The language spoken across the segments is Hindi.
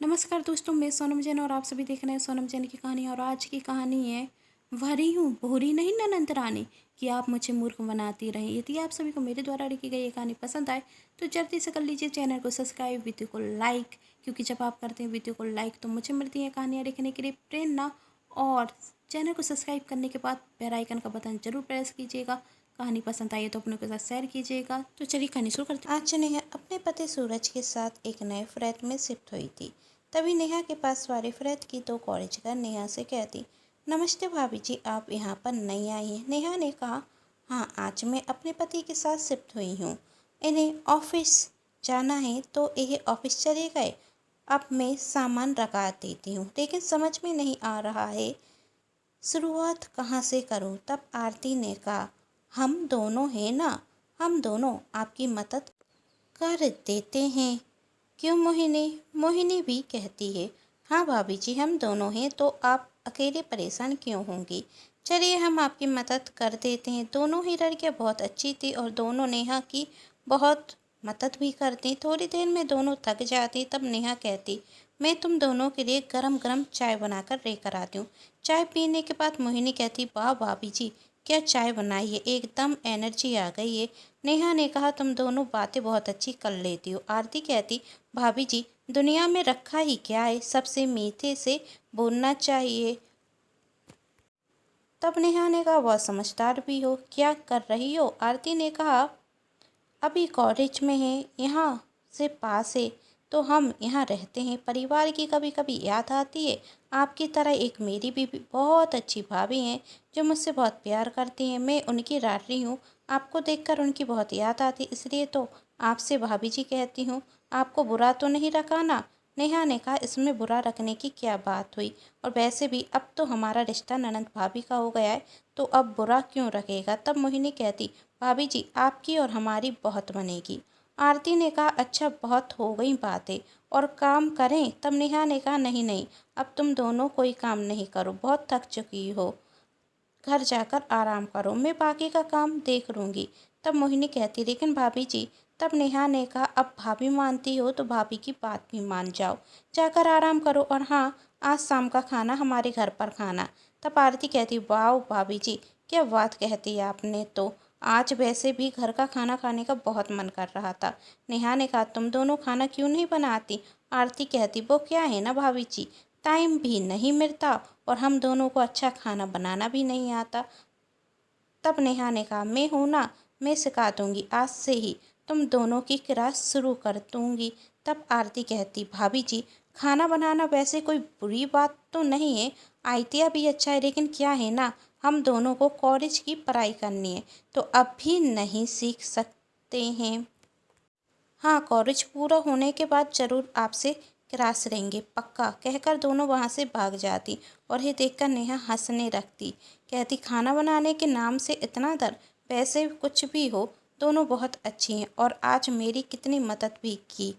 नमस्कार दोस्तों, मैं सोनम जैन और आप सभी देख रहे हैं सोनम जैन की कहानी। और आज की कहानी है भरी हूँ भोरी नहीं ननंद रानी कि आप मुझे मूर्ख बनाती रहें। यदि आप सभी को मेरे द्वारा लिखी गई ये कहानी पसंद आए तो जल्दी से कर लीजिए चैनल को सब्सक्राइब, वीडियो को लाइक, क्योंकि जब आप करते हैं वीडियो को लाइक तो मुझे मिलती है कहानियाँ लिखने के लिए प्रेरणा। और चैनल को सब्सक्राइब करने के बाद बेल आइकन का बटन जरूर प्रेस कीजिएगा। कहानी पसंद आई तो अपनों के साथ शेयर कीजिएगा। तो चलिए कहानी शुरू करते हैं। आज नेहा अपने पति सूरज के साथ एक नए फ्लैट में शिफ्ट हुई थी। तभी नेहा के पास वाले फ्लैट की तो कॉलेज का नेहा से कहती, नमस्ते भाभी जी, आप यहाँ पर नई आई हैं। नेहा ने कहा, हाँ, आज मैं अपने पति के साथ शिफ्ट हुई हूँ। इन्हें ऑफिस जाना है तो ये ऑफिस चले गए। अब मैं सामान रखा देती हूँ, लेकिन समझ में नहीं आ रहा है शुरुआत कहाँ से करूँ। तब आरती ने कहा, हम दोनों हैं ना, हम दोनों आपकी मदद कर देते हैं। क्यों मोहिनी? मोहिनी भी कहती है, हाँ भाभी जी, हम दोनों हैं तो आप अकेले परेशान क्यों होंगी। चलिए हम आपकी मदद कर देते हैं। दोनों ही लड़कियाँ बहुत अच्छी थी और दोनों नेहा की बहुत मदद भी करती। थोड़ी देर में दोनों थक जाती। तब नेहा कहती, मैं तुम दोनों के लिए गरम गरम चाय बनाकर लेकर आती हूँ। चाय पीने के बाद मोहिनी कहती, वाह भाभी जी, क्या चाय बनाई है, एकदम एनर्जी आ गई है। नेहा ने कहा, तुम दोनों बातें बहुत अच्छी कर लेती हो। आरती कहती, भाभी जी, दुनिया में रखा ही क्या है, सबसे मीठे से बोलना चाहिए। तब नेहा ने कहा, वह समझदार भी हो, क्या कर रही हो। आरती ने कहा, अभी कॉलेज में है, यहाँ से पास है तो हम यहाँ रहते हैं। परिवार की कभी कभी याद आती है। आपकी तरह एक मेरी भी बहुत अच्छी भाभी हैं जो मुझसे बहुत प्यार करती हैं। मैं उनकी लाडली हूँ। आपको देखकर उनकी बहुत याद आती, इसलिए तो आपसे भाभी जी कहती हूँ। आपको बुरा तो नहीं रखा ना। नेहा ने कहा, इसमें बुरा रखने की क्या बात हुई, और वैसे भी अब तो हमारा रिश्ता ननंद भाभी का हो गया है, तो अब बुरा क्यों रखेगा। तब मोहिनी कहती, भाभी जी, आपकी और हमारी बहुत बनेगी। आरती ने कहा, अच्छा, बहुत हो गई बातें, और काम करें। तब नेहा ने कहा, नहीं नहीं, अब तुम दोनों कोई काम नहीं करो, बहुत थक चुकी हो, घर जाकर आराम करो, मैं बाकी का काम देख लूँगी। तब मोहिनी कहती, लेकिन भाभी जी। तब नेहा ने कहा, अब भाभी मानती हो तो भाभी की बात भी मान जाओ, जाकर आराम करो, और हाँ, आज शाम का खाना हमारे घर पर खाना। तब आरती कहती, वाह भाभी जी, क्या बात कहती है आपने तो। आज वैसे भी घर का खाना खाने का बहुत मन कर रहा था। नेहा ने कहा, तुम दोनों खाना क्यों नहीं बनाती। आरती कहती, वो क्या है ना भाभी जी, टाइम भी नहीं मिलता और हम दोनों को अच्छा खाना बनाना भी नहीं आता। तब नेहा ने कहा, मैं हूँ ना, मैं सिखा दूंगी, आज से ही तुम दोनों की क्लास शुरू कर दूंगी। तब आरती कहती, भाभी जी, खाना बनाना वैसे कोई बुरी बात तो नहीं है, आइडिया भी अच्छा है, लेकिन क्या है ना, हम दोनों को कॉलेज की पढ़ाई करनी है तो अब भी नहीं सीख सकते हैं। हाँ, कॉलेज पूरा होने के बाद जरूर आपसे क्लास लेंगे, पक्का, कहकर दोनों वहाँ से भाग जाती। और ये देखकर नेहा हंसने लगती, कहती, खाना बनाने के नाम से इतना डर, वैसे कुछ भी हो, दोनों बहुत अच्छी हैं और आज मेरी कितनी मदद भी की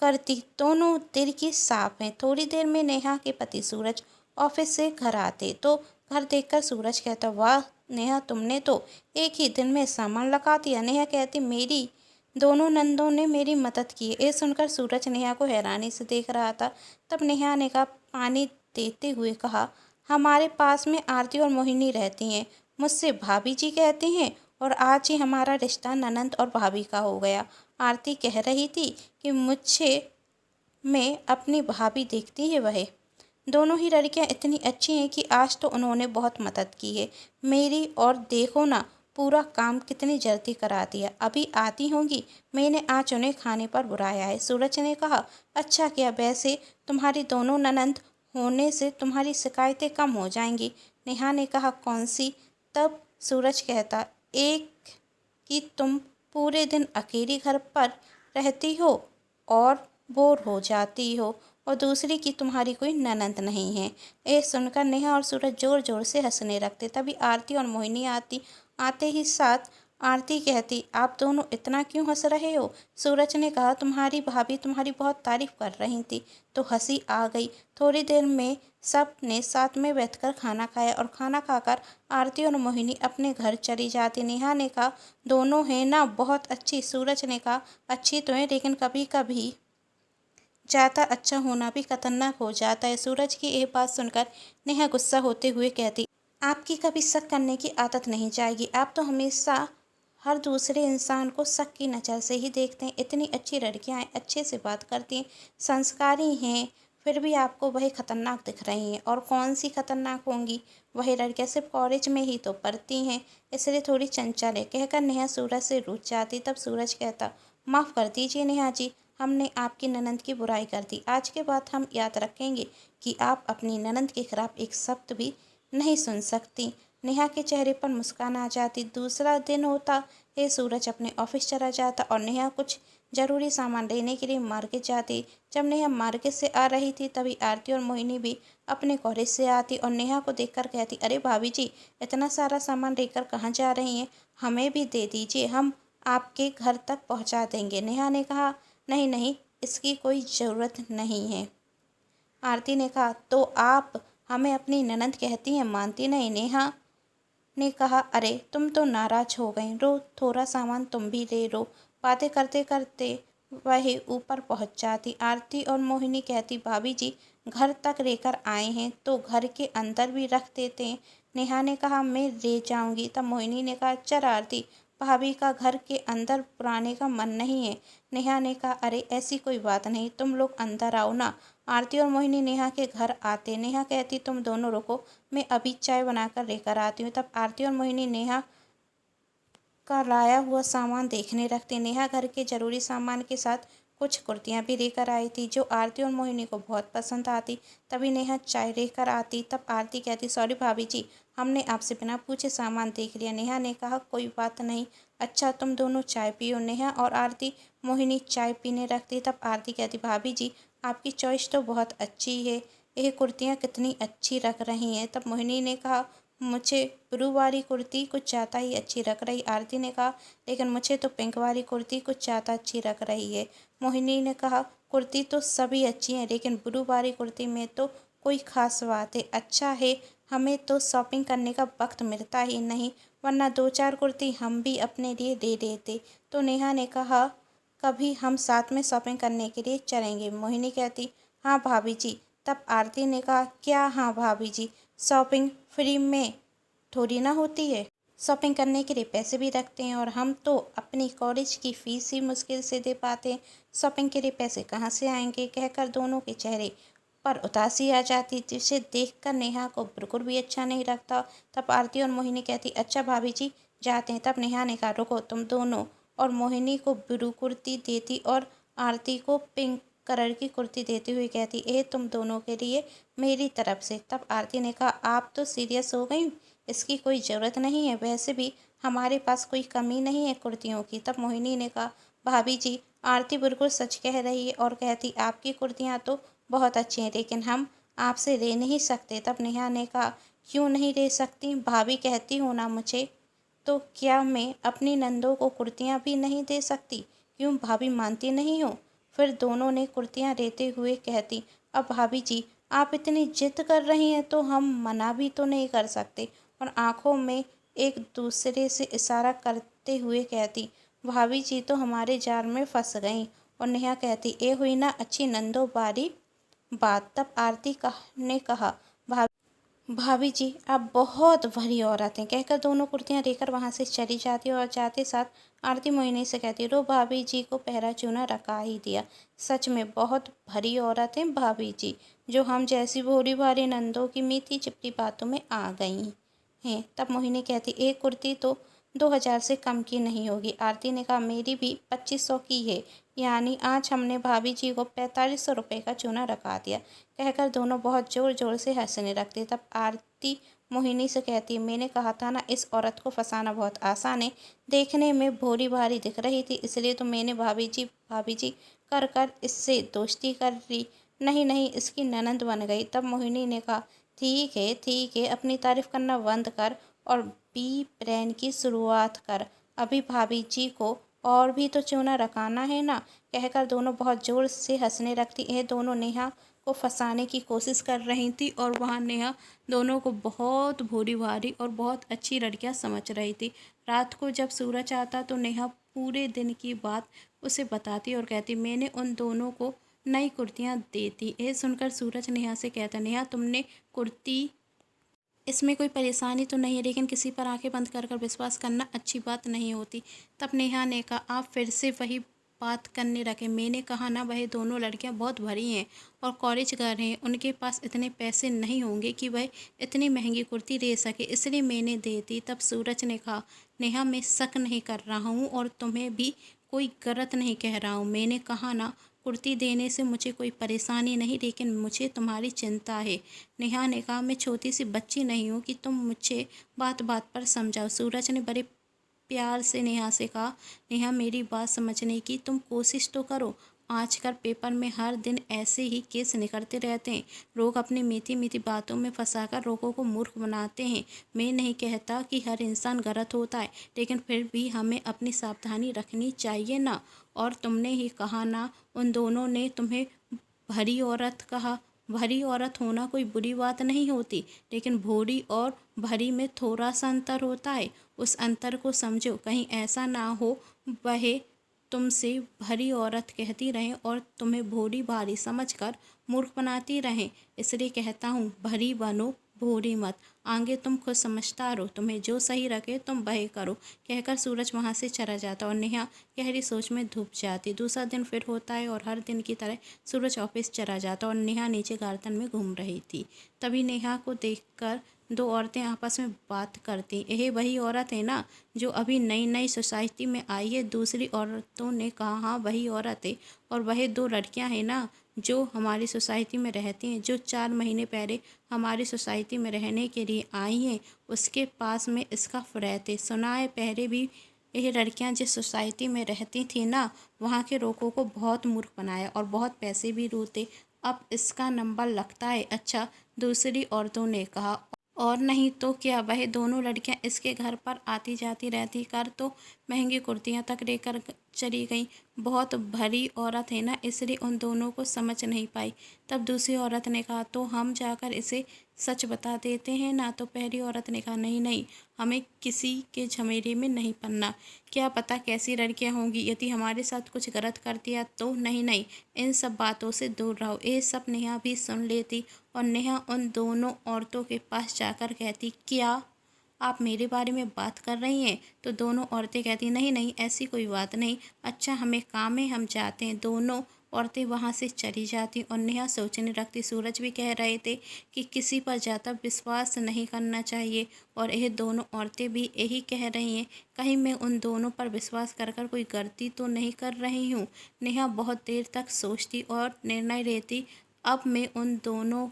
करती। दोनों दिल की साफ हैं। थोड़ी देर में नेहा के पति सूरज ऑफिस से घर आते तो घर देखकर सूरज कहता, वाह नेहा, तुमने तो एक ही दिन में सामान लगा दिया। नेहा कहती, मेरी दोनों नंदों ने मेरी मदद की। ये सुनकर सूरज नेहा को हैरानी से देख रहा था। तब नेहा ने कहा, पानी देते हुए कहा, हमारे पास में आरती और मोहिनी रहती हैं, मुझसे भाभी जी कहते हैं, और आज ही हमारा रिश्ता ननंद और भाभी का हो गया। आरती कह रही थी कि मुझे में अपनी भाभी देखती है वह। दोनों ही लड़कियां इतनी अच्छी हैं कि आज तो उन्होंने बहुत मदद की है मेरी, और देखो ना, पूरा काम कितनी जल्दी करा दिया। अभी आती होंगी, मैंने आज उन्हें खाने पर बुलाया है। सूरज ने कहा, अच्छा किया, वैसे तुम्हारी दोनों ननंद होने से तुम्हारी शिकायतें कम हो जाएंगी। नेहा ने कहा, कौन सी। तब सूरज कहता, एक कि तुम पूरे दिन अकेली घर पर रहती हो और बोर हो जाती हो, और दूसरी कि तुम्हारी कोई ननंद नहीं है। ये सुनकर नेहा और सूरज जोर जोर से हंसने लगते। तभी आरती और मोहिनी आते ही साथ आरती कहती, आप दोनों इतना क्यों हंस रहे हो। सूरज ने कहा, तुम्हारी भाभी तुम्हारी बहुत तारीफ कर रही थी तो हंसी आ गई। थोड़ी देर में सब ने साथ में बैठकर खाना खाया, और खाना खाकर आरती और मोहिनी अपने घर चली जाती। नेहा ने कहा, दोनों हैं ना बहुत अच्छी। सूरज ने कहा, अच्छी तो है, लेकिन कभी कभी ज़्यादा अच्छा होना भी खतरनाक हो जाता है। सूरज की ये बात सुनकर नेहा गुस्सा होते हुए कहती, आपकी कभी शक करने की आदत नहीं जाएगी। आप तो हमेशा हर दूसरे इंसान को शक की नज़र से ही देखते हैं। इतनी अच्छी लड़कियां हैं, अच्छे से बात करती हैं, संस्कारी हैं, फिर भी आपको वही खतरनाक दिख रही हैं। और कौन सी खतरनाक होंगी? वही लड़कियां सिर्फ कॉलेज में ही तो पढ़ती हैं, इसलिए थोड़ी चंचल है, कहकर नेहा सूरज से रूठ जाती। तब सूरज कहता, माफ़ कर दीजिए नेहा जी, हमने आपकी ननंद की बुराई कर दी। आज के बाद हम याद रखेंगे कि आप अपनी ननंद के खिलाफ एक शब्द भी नहीं सुन सकती। नेहा के चेहरे पर मुस्कान आ जाती। दूसरा दिन होता है, सूरज अपने ऑफिस चला जाता और नेहा कुछ ज़रूरी सामान लेने के लिए मार्केट जाती। जब नेहा मार्केट से आ रही थी तभी आरती और मोहिनी भी अपने कॉलेज से आती और नेहा को देखकर कहती, अरे भाभी जी, इतना सारा सामान लेकर कहाँ जा रही हैं? हमें भी दे दीजिए, हम आपके घर तक पहुँचा देंगे। नेहा ने कहा, नहीं नहीं, इसकी कोई ज़रूरत नहीं है। आरती ने कहा, तो आप हमें अपनी ननंद कहती हैं, मानती नहीं। नेहा ने कहा, अरे तुम तो नाराज हो गई, रो, थोड़ा सामान तुम भी ले लो। बातें करते करते वह ऊपर पहुंच जाती। आरती और मोहिनी कहती, भाभी जी घर तक लेकर आए हैं तो घर के अंदर भी रख देते हैं। नेहा ने कहा, मैं ले जाऊंगी। तब मोहिनी ने कहा, चल आरती, भाभी का घर के अंदर पुराने का मन नहीं है। नेहा ने कहा, अरे ऐसी कोई बात नहीं, तुम लोग अंदर आओ ना। आरती और मोहिनी नेहा के घर आते। नेहा कहती, तुम दोनों रुको, मैं अभी चाय बनाकर लेकर आती हूँ। तब आरती और मोहिनी नेहा का लाया हुआ सामान देखने लगती। नेहा घर के जरूरी सामान के साथ कुछ कुर्तियाँ भी लेकर आई थी जो आरती और मोहिनी को बहुत पसंद आती। तभी नेहा चाय लेकर आती। तब आरती कहती, सॉरी भाभी जी, हमने आपसे बिना पूछे सामान देख लिया। नेहा ने कहा, कोई बात नहीं, अच्छा तुम दोनों चाय पियो। नेहा और आरती मोहिनी चाय पीने लगती। तब आरती कहती, भाभी जी आपकी चॉइस तो बहुत अच्छी है, ये कुर्तियाँ कितनी अच्छी लग रही हैं। तब मोहिनी ने कहा, मुझे ब्लू वाली कुर्ती कुछ ज़्यादा ही अच्छी लग रही। आरती ने कहा, लेकिन मुझे तो पिंक वाली कुर्ती कुछ ज़्यादा अच्छी लग रही है। मोहिनी ने कहा, कुर्ती तो सभी अच्छी हैं, लेकिन ब्लू वाली कुर्ती में तो कोई ख़ास बात है। अच्छा है, हमें तो शॉपिंग करने का वक्त मिलता ही नहीं, वरना दो चार कुर्ती हम भी अपने लिए ले लेते। तो नेहा ने कहा, कभी हम साथ में शॉपिंग करने के लिए चलेंगे। मोहिनी कहती, हाँ भाभी जी। तब आरती ने कहा, क्या हाँ भाभी जी, शॉपिंग फ्री में थोड़ी ना होती है, शॉपिंग करने के लिए पैसे भी रखते हैं और हम तो अपनी कॉलेज की फ़ीस ही मुश्किल से दे पाते हैं, शॉपिंग के लिए पैसे कहाँ से आएंगे? कहकर दोनों के चेहरे पर उदासी आ जाती, जिसे देखकर नेहा को बिल्कुल भी अच्छा नहीं लगता। तब आरती और मोहिनी कहती, अच्छा भाभी जी जाते हैं। तब नेहा ने कहा, रुको तुम दोनों, और मोहिनी को ब्लू कुर्ती देती और आरती को पिंक कलर की कुर्ती देते हुए कहती, ये तुम दोनों के लिए मेरी तरफ से। तब आरती ने कहा, आप तो सीरियस हो गई, इसकी कोई ज़रूरत नहीं है, वैसे भी हमारे पास कोई कमी नहीं है कुर्तियों की। तब मोहिनी ने कहा, भाभी जी आरती बिल्कुल सच कह रही है, और कहती, आपकी कुर्तियाँ तो बहुत अच्छी हैं, लेकिन हम आपसे ले नहीं सकते। तब नेहा ने कहा, क्यों नहीं ले सकती? भाभी कहती हो ना मुझे, तो क्या मैं अपनी नंदों को कुर्तियाँ भी नहीं दे सकती? क्यों भाभी मानती नहीं हो? फिर दोनों ने कुर्तियाँ लेते हुए कहती, अब भाभी जी आप इतनी जिद कर रही हैं तो हम मना भी तो नहीं कर सकते। और आंखों में एक दूसरे से इशारा करते हुए कहती, भाभी जी तो हमारे जाल में फंस गईं। और नेहा कहती, ए हुई ना अच्छी नंदो बारी बात। तब आरती ने कहा, भाभी जी आप बहुत भली औरत हैं, कहकर दोनों कुर्तियां लेकर वहां से चली जाती और जाते साथ आरती मोहिनी से कहती, रो भाभी जी को पहला चूना रखा ही दिया, सच में बहुत भली औरत हैं भाभी जी, जो हम जैसी भोली भाली नंदों की मीठी चिपटी बातों में आ गई हैं। तब मोहिनी कहती, एक कुर्ती तो 2000 से कम की नहीं होगी। आरती ने कहा, मेरी भी 2500 की है, यानी आज हमने भाभी जी को 4500 रुपये का चूना रखा दिया, कहकर दोनों बहुत ज़ोर ज़ोर से हंसने लगते। तब आरती मोहिनी से कहती, मैंने कहा था ना, इस औरत को फंसाना बहुत आसान है, देखने में भोली भाली दिख रही थी, इसलिए तो मैंने भाभी जी कर कर इससे दोस्ती कर ली, नहीं नहीं इसकी ननंद बन गई। तब मोहिनी ने कहा, ठीक है, अपनी तारीफ करना बंद कर और बी प्लान की शुरुआत कर, अभी भाभी जी को और भी तो चूना रखाना है ना, कहकर दोनों बहुत ज़ोर से हंसने लगती। यह दोनों नेहा को फंसाने की कोशिश कर रही थी और वहाँ नेहा दोनों को बहुत भोली भाली और बहुत अच्छी लड़कियाँ समझ रही थी। रात को जब सूरज आता तो नेहा पूरे दिन की बात उसे बताती और कहती, मैंने उन दोनों को नई कुर्तियाँ देती। यह सुनकर सूरज नेहा से कहता, नेहा तुमने कुर्ती, इसमें कोई परेशानी तो नहीं है, लेकिन किसी पर आंखें बंद कर कर विश्वास करना अच्छी बात नहीं होती। तब नेहा ने कहा, आप फिर से वही बात करने रखे। मैंने कहा ना, वह दोनों लड़कियां बहुत भरी हैं और कॉलेज कर रहे हैं, उनके पास इतने पैसे नहीं होंगे कि वह इतनी महंगी कुर्ती ले सके, इसलिए मैंने दे दी। तब सूरज ने कहा, नेहा मैं शक नहीं कर रहा हूँ और तुम्हें भी कोई गलत नहीं कह रहा हूँ। मैंने कहा ना, कुर्ती देने से मुझे कोई परेशानी नहीं, लेकिन मुझे तुम्हारी चिंता है। नेहा ने कहा, मैं छोटी सी बच्ची नहीं हूँ कि तुम मुझे बात बात पर समझाओ। सूरज ने बड़े प्यार से नेहा से कहा, नेहा मेरी बात समझने की तुम कोशिश तो करो। आजकल पेपर में हर दिन ऐसे ही केस निकलते रहते हैं। लोग अपनी मीठी मीठी बातों में फंसाकर लोगों को मूर्ख बनाते हैं। मैं नहीं कहता कि हर इंसान गलत होता है, लेकिन फिर भी हमें अपनी सावधानी रखनी चाहिए ना। और तुमने ही कहा ना, उन दोनों ने तुम्हें भरी औरत कहा। भरी औरत होना कोई बुरी बात नहीं होती, लेकिन भोली और भरी में थोड़ा सा अंतर होता है। उस अंतर को समझो, कहीं ऐसा ना हो वह तुमसे भरी औरत कहती रहें और तुम्हें भोली भारी समझकर मूर्ख बनाती रहें। इसलिए कहता हूँ, भरी बनो, भोली मत। आगे तुम खुद समझदार हो, तुम्हें जो सही रखे तुम वही करो। कहकर सूरज वहाँ से चला जाता और नेहा गहरी सोच में डूब जाती। दूसरा दिन फिर होता है और हर दिन की तरह सूरज ऑफिस चला जाता और नेहा नीचे गार्डन में घूम रही थी। तभी नेहा को देखकर दो औरतें आपस में बात करती। यह वही औरत है ना जो अभी नई नई सोसाइटी में आई है? दूसरी औरतों ने कहा, हाँ वही औरत है। और वह दो लड़कियां हैं ना जो हमारी सोसाइटी में रहती हैं, जो 4 महीने पहले हमारी सोसाइटी में रहने के लिए आई हैं। उसके पास में इसका फ्लैट है। सुना है पहले भी यह लड़कियां जिस सोसाइटी में रहती थी ना, वहाँ के लोगों को बहुत मूर्ख बनाया और बहुत पैसे भी लूटे। अब इसका नंबर लगता है। अच्छा, दूसरी औरतों ने कहा, और नहीं तो क्या, वह दोनों लड़कियां इसके घर पर आती जाती रहती, कर तो महंगी कुर्तियां तक लेकर चली गई। बहुत भरी औरत है ना, इसलिए उन दोनों को समझ नहीं पाई। तब दूसरी औरत ने कहा, तो हम जाकर इसे सच बता देते हैं ना। तो पहली औरत ने कहा, नहीं नहीं, हमें किसी के झमेले में नहीं पड़ना। क्या पता कैसी लड़कियां होंगी, यदि हमारे साथ कुछ गलत कर दिया तो। नहीं नहीं, इन सब बातों से दूर रहो। ये सब नेहा भी सुन लेती और नेहा उन दोनों औरतों के पास जाकर कहती, क्या आप मेरे बारे में बात कर रही हैं? तो दोनों औरतें कहती, नहीं नहीं, ऐसी कोई बात नहीं। अच्छा, हमें काम है, हम जाते हैं। दोनों औरतें वहाँ से चली जाती और नेहा सोचने लगती। सूरज भी कह रहे थे कि किसी पर ज़्यादा विश्वास नहीं करना चाहिए, और यह दोनों औरतें भी यही कह रही हैं, कहीं मैं उन दोनों पर विश्वास कर कर कोई गलती तो नहीं कर रही हूँ। नेहा बहुत देर तक सोचती और निर्णय लेती, अब मैं उन दोनों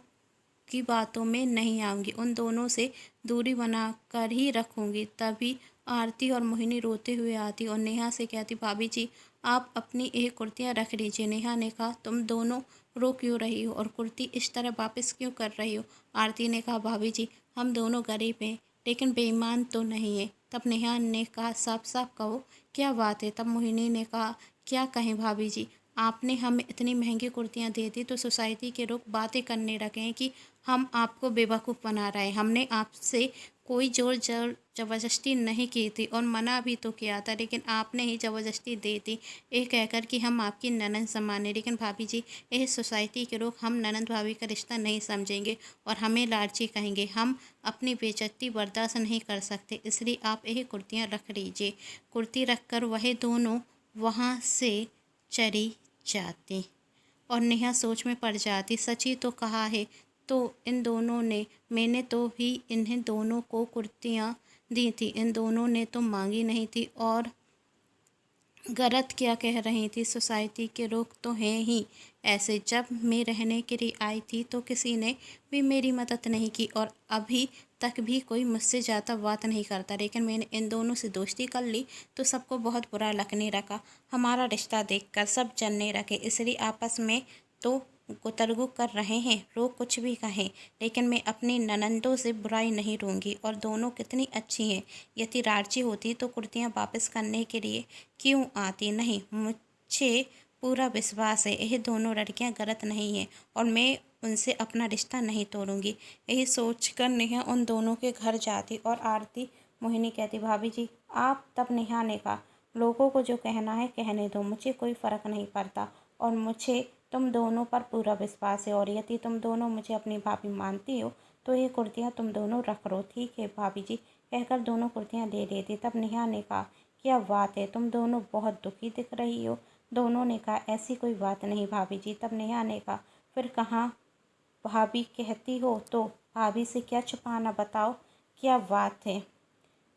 की बातों में नहीं आऊँगी, उन दोनों से दूरी बना कर ही रखूँगी। तभी आरती और मोहिनी रोते हुए आती और नेहा से कहती, भाभी जी आप अपनी ये कुर्तियाँ रख लीजिए। नेहा ने कहा, तुम दोनों रो क्यों रही हो और कुर्ती इस तरह वापस क्यों कर रही हो? आरती ने कहा, भाभी जी हम दोनों गरीब हैं, लेकिन बेईमान तो नहीं है। तब नेहा ने कहा, साफ साफ कहो क्या बात है? तब मोहिनी ने कहा, क्या कहें भाभी जी, आपने हमें इतनी महंगी कुर्तियाँ दे दी तो सोसाइटी के लोग बातें करने लगे हैं कि हम आपको बेवकूफ़ बना रहे हैं। हमने आपसे कोई जोर ज़बरदस्ती नहीं की थी और मना भी तो किया था, लेकिन आपने ही ज़बरदस्ती दे दी, ये कहकर कि हम आपकी ननद समान है। लेकिन भाभी जी, यह सोसाइटी के लोग हम ननद भाभी का रिश्ता नहीं समझेंगे और हमें लालची कहेंगे। हम अपनी बेइज्जती बर्दाश्त नहीं कर सकते, इसलिए आप यही कुर्तियाँ रख लीजिए। कुर्ती रख कर वह दोनों वहाँ से चली जाती और नेहा सोच में पड़ जाती। सच ही तो कहा है तो इन दोनों ने, मैंने तो ही इन्हें दोनों को कुर्तियाँ दी थी, इन दोनों ने तो मांगी नहीं थी। और गलत क्या कह रही थी, सोसाइटी के लोग तो हैं ही ऐसे। जब मैं रहने के लिए आई थी तो किसी ने भी मेरी मदद नहीं की और अभी तक भी कोई मुझसे ज़्यादा बात नहीं करता, लेकिन मैंने इन दोनों से दोस्ती कर ली तो सबको बहुत बुरा लगने लगा। हमारा रिश्ता देखकर सब जलने लगे, इसलिए आपस में तो गुतरगु कर रहे हैं। लोग कुछ भी कहें, लेकिन मैं अपनी ननंदों से बुराई नहीं लूँगी। और दोनों कितनी अच्छी हैं, यदि राजी होती तो कुर्तियाँ वापस करने के लिए क्यों आती? नहीं, मुझे पूरा विश्वास है यह दोनों लड़कियां गलत नहीं हैं और मैं उनसे अपना रिश्ता नहीं तोड़ूंगी। यही सोचकर नेहा उन दोनों के घर जाती और आरती मोहिनी कहती, भाभी जी आप। तब नेहा ने कहा, लोगों को जो कहना है कहने दो, मुझे कोई फ़र्क नहीं पड़ता और मुझे तुम दोनों पर पूरा विश्वास है और यदि तुम दोनों मुझे अपनी भाभी मानती हो तो ये कुर्तियाँ तुम दोनों रख लो। ठीक है भाभी जी, कहकर दोनों कुर्तियाँ ले लेती। तब नेहा ने कहा, क्या बात है, तुम दोनों बहुत दुखी दिख रही हो। दोनों ने कहा, ऐसी कोई बात नहीं भाभी जी। तब नेहा ने कहा, फिर कहाँ भाभी कहती हो तो भाभी से क्या छुपाना, बताओ क्या बात है।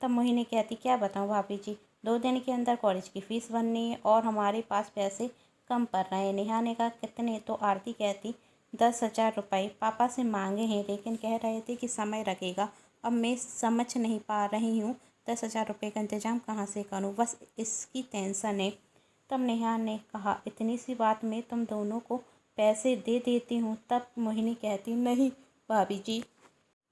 तब मोहिनी कहती, क्या बताऊँ भाभी जी, 2 दिन के अंदर कॉलेज की फ़ीस भरनी है और हमारे पास पैसे कम पड़ रहे हैं। नेहा ने कहा, कितने। तो आरती कहती, 10,000 रुपये पापा से मांगे हैं, लेकिन कह रहे थे कि समय लगेगा। अब मैं समझ नहीं पा रही हूँ 10,000 रुपये का इंतज़ाम कहाँ से करूँ, बस इसकी टेंशन है। तब नेहा ने कहा, इतनी सी बात में तुम दोनों को पैसे दे देती हूँ। तब मोहिनी कहती, नहीं भाभी जी,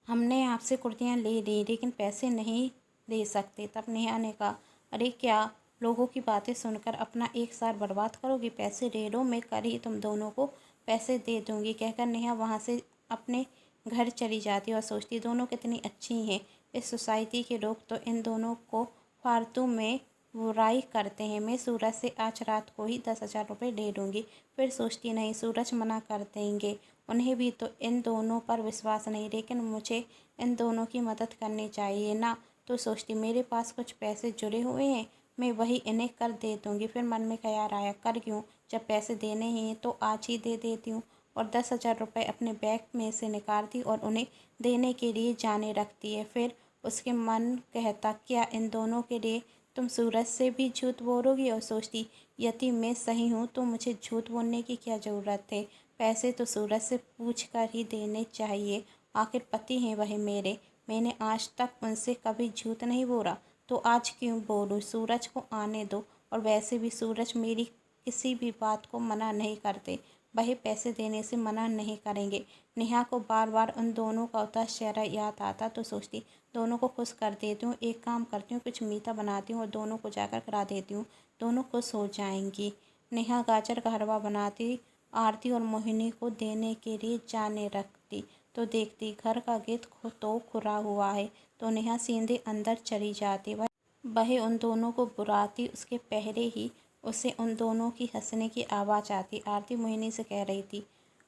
हमने आपसे कुर्तियाँ ले ली लेकिन पैसे नहीं दे सकते। तब नेहा ने कहा, अरे क्या लोगों की बातें सुनकर अपना एक साल बर्बाद करोगी, पैसे ले लो, मैं कल ही तुम दोनों को पैसे दे दूँगी। कहकर नेहा वहाँ से अपने घर चली जाती और सोचती, दोनों कितनी अच्छी हैं। इस सोसाइटी के लोग तो इन दोनों को फालतू में बुराई करते हैं। मैं सूरज से आज रात को ही 10,000 रुपये ले लूँगी। फिर सोचती, नहीं सूरज मना कर देंगे, उन्हें भी तो इन दोनों पर विश्वास नहीं, लेकिन मुझे इन दोनों की मदद करनी चाहिए ना। तो सोचती, मेरे पास कुछ पैसे जुड़े हुए हैं, मैं वही इन्हें कर दे दूँगी। फिर मन में ख्याल आया, कर क्यों, जब पैसे देने ही हैं तो आज ही दे देती हूँ। और 10,000 रुपये अपने बैग में से निकालती और उन्हें देने के लिए जाने रखती है। फिर उसके मन कहता, क्या इन दोनों के लिए तुम सूरज से भी झूठ बोलोगी। और सोचती, यदि मैं सही हूँ तो मुझे झूठ बोलने की क्या ज़रूरत है, पैसे तो सूरज से पूछ कर ही देने चाहिए, आखिर पति हैं वह मेरे, मैंने आज तक उनसे कभी झूठ नहीं बोला, तो आज क्यों बोलूँ। सूरज को आने दो, और वैसे भी सूरज मेरी किसी भी बात को मना नहीं करते, वह पैसे देने से मना नहीं करेंगे। नेहा को बार बार उन दोनों का उदास चेहरा याद आता तो सोचती, दोनों को खुश कर देती हूँ, एक काम करती हूँ, कुछ मीठा बनाती हूँ और दोनों को जाकर करा देती हूँ, दोनों खुश हो जाएंगी। नेहा गाजर का हलवा बनाती, आरती और मोहिनी को देने के लिए जाने रखती तो देखती घर का गेट तो खुला हुआ है। तो नेहा सीधे अंदर चली जाती। वह उन दोनों को बुलाती, उसके पहले ही उसे उन दोनों की हंसने की आवाज़ आती। आरती मोहिनी से कह रही थी,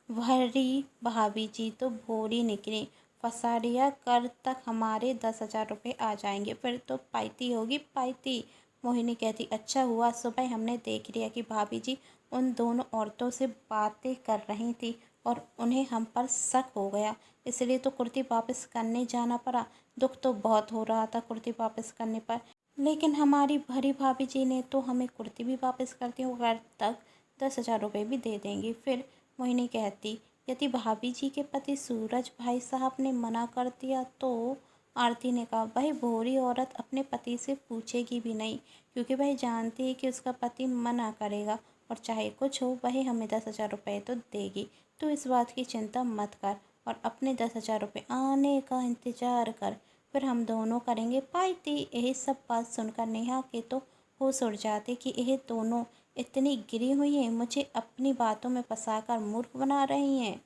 भरी भाभी जी तो भोली निकली, फसारिया कर तक हमारे 10,000 रुपये आ जाएंगे, फिर तो पाइती होगी पाइती। मोहिनी कहती, अच्छा हुआ सुबह हमने देख लिया कि भाभी जी उन दोनों औरतों से बातें कर रही थी और उन्हें हम पर शक हो गया, इसलिए तो कुर्ती वापस करने जाना पड़ा। दुख तो बहुत हो रहा था कुर्ती वापस करने पर, लेकिन हमारी भरी भाभी जी ने तो हमें कुर्ती भी वापस करती हूँ, घर तक 10,000 रुपये भी दे देंगी। फिर मोहिनी कहती, यदि भाभी जी के पति सूरज भाई साहब ने मना कर दिया तो। आरती ने कहा, वह भोली औरत अपने पति से पूछेगी भी नहीं, क्योंकि वह जानती है कि उसका पति मना करेगा, और चाहे कुछ हो वह हमें 10,000 रुपये तो देगी। तो इस बात की चिंता मत कर और अपने 10,000 रुपये आने का इंतज़ार कर, फिर हम दोनों करेंगे पार्टी। यही सब बात सुनकर नेहा के तो होश उड़ जाते कि यह दोनों इतनी गिरी हुई हैं, मुझे अपनी बातों में फंसाकर मूर्ख बना रही हैं।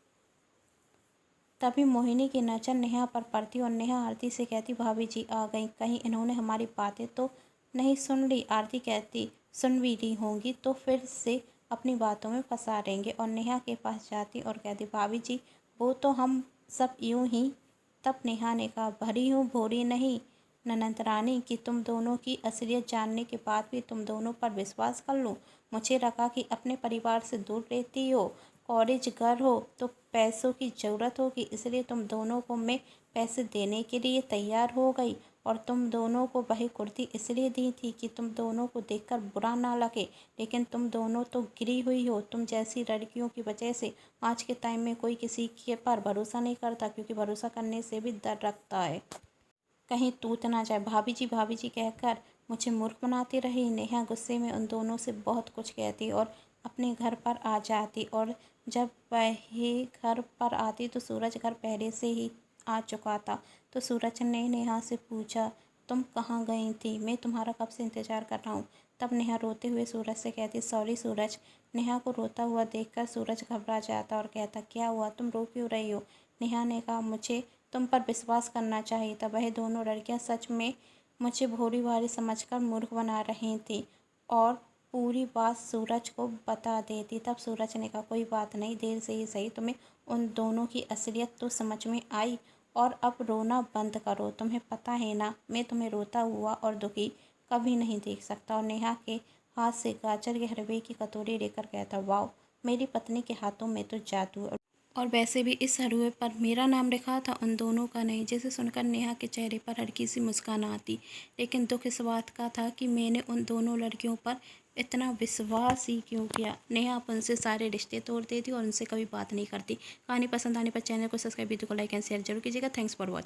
तभी मोहिनी की नज़र नेहा पर पड़ती और नेहा आरती से कहती, भाभी जी आ गई, कहीं इन्होंने हमारी बातें तो नहीं सुन ली। आरती कहती, सुन भी ली होंगी तो फिर से अपनी बातों में फंसा देंगे। और नेहा के पास जाती और कहती, भाभी जी वो तो हम सब यूं ही। तब नेहा ने कहा, भरी हूँ भोली नहीं ननद रानी कि तुम दोनों की असलियत जानने के बाद भी तुम दोनों पर विश्वास कर लूँ। मुझे लगा कि अपने परिवार से दूर रहती हो, कॉलेज गर्ल हो तो पैसों की ज़रूरत होगी, इसलिए तुम दोनों को मैं पैसे देने के लिए तैयार हो गई। और तुम दोनों को वही कुर्ती इसलिए दी थी कि तुम दोनों को देखकर बुरा ना लगे, लेकिन तुम दोनों तो गिरी हुई हो। तुम जैसी लड़कियों की वजह से आज के टाइम में कोई किसी के पर भरोसा नहीं करता, क्योंकि भरोसा करने से भी डर रखता है कहीं टूट ना जाए। भाभी जी कहकर मुझे मूर्ख बनाती रही। नेहा गुस्से में उन दोनों से बहुत कुछ कहती और अपने घर पर आ जाती। और जब वह घर पर आती तो सूरज घर पहले से ही आ चुका था। तो सूरज ने नेहा से पूछा, तुम कहाँ गई थी, मैं तुम्हारा कब से इंतज़ार कर रहा हूँ। तब नेहा रोते हुए सूरज से कहती, सॉरी सूरज। नेहा को रोता हुआ देखकर सूरज घबरा जाता और कहता, क्या हुआ, तुम रो क्यों रही हो। नेहा ने कहा, मुझे तुम पर विश्वास करना चाहिए था। वह दोनों लड़कियां सच में मुझे भोली भाली समझकर मूर्ख बना रही थी और पूरी बात सूरज को बता देती। तब सूरज ने कहा, कोई बात नहीं, देर से ही सही तुम्हें उन दोनों की असलियत तो समझ में आई, और अब रोना बंद करो। तुम्हें पता है ना, मैं तुम्हें रोता हुआ और दुखी कभी नहीं देख सकता। और नेहा के हाथ से गाजर के हलवे की कटोरी लेकर गया था। वाह, मेरी पत्नी के हाथों में तो जादू है। और वैसे भी इस हलवे पर मेरा नाम लिखा था, उन दोनों का नहीं। जिसे सुनकर नेहा के चेहरे पर हल्की सी मुस्कान आती, लेकिन दुख इस बात का था कि मैंने उन दोनों लड़कियों पर इतना विश्वास ही क्यों किया। नेहा अब उनसे सारे रिश्ते तोड़ देती और उनसे कभी बात नहीं करती। कहानी पसंद आने पर चैनल को सब्सक्राइब, वीडियो को लाइक एंड शेयर जरूर कीजिएगा। Thanks for watching.